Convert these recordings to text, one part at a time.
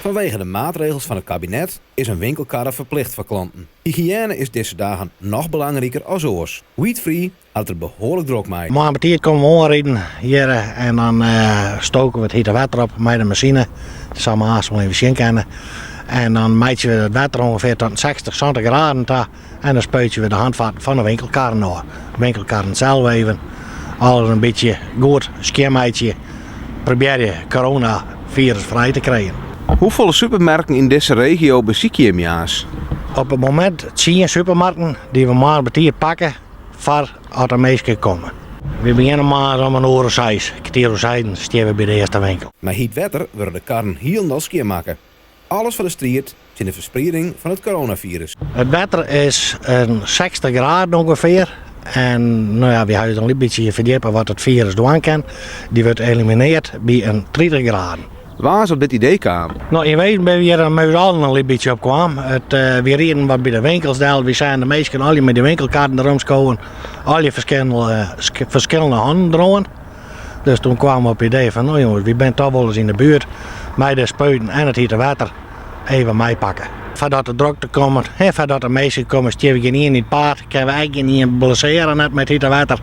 Vanwege de maatregels van het kabinet is een winkelkarre verplicht voor klanten. Hygiëne is deze dagen nog belangrijker als oors. Wheatfree had er behoorlijk druk mee. Maandag komen we aanrijden hier en dan stoken we het hete water op met de machine. Dat zal maar haast wel even zien kennen. En dan meten we het water ongeveer tot 60, 70 graden. En dan spuiten we de handvaten van de winkelkarren naar. De winkelkarren zelf even. Alles een beetje goed schemaatje. Probeer je coronavirus vrij te krijgen. Hoeveel supermarkten in deze regio bezoek je jaars? Op het moment 10 supermarkten die we maar betiert pakken voor als de mensen komen. We beginnen maar om 1:06. Kwartier of 7 staan we bij de eerste winkel. Met heet wetter worden de karren heel schoonmaken. Alles voor de strijd in de verspreiding van het coronavirus. Het wetter is 60 graden ongeveer. En nou ja, we hebben een beetje verdiepen wat het virus doen kan. Die wordt elimineerd bij een 30 graden. Waar is op dit idee kwam? Nou, in wezen ben we hier met z'n allen een beetje op kwam. We reden wat bij de winkels deel. We zijn de meesten al met de winkelkaarten erom al je verschillende handen dromen. Dus toen kwamen we op het idee van, nou jongens, we zijn toch wel eens in de buurt. Met de spuiten en het hete water even meepakken. Voordat de drukte komt, voordat de meesten komen, steken we niet in het paard. Kunnen we eigenlijk niet blesseren net met het hete water.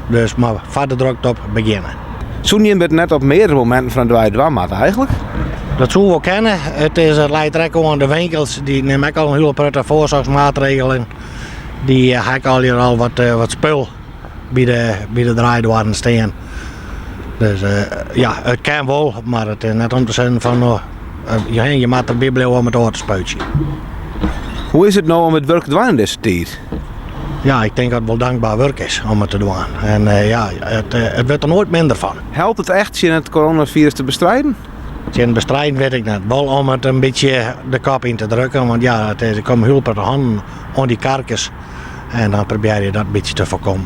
Dus maar voor de drukte op beginnen. Zo'n werd net op meerdere momenten van de dwarmaat eigenlijk. Dat zullen we kennen. Het leidt direct aan de winkels. Die nemen ook al een hele grote voorzorgsmaatregelen. Die hebben al hier al wat spul bij de draaidwaren staan. Dus ja, het kan wel, maar het is net om te zeggen van je moet erbij blijven om het door te spuitje. Hoe is het nou om het werk te doen in deze tijd? Ja, ik denk dat het wel dankbaar werk is om het te doen. En ja, het wordt er nooit minder van. Helpt het echt om het coronavirus te bestrijden? Het bestrijden weet ik net. Wel om het een beetje de kop in te drukken. Want ja, er komen hulp uit de handen aan die karkens. En dan probeer je dat een beetje te voorkomen.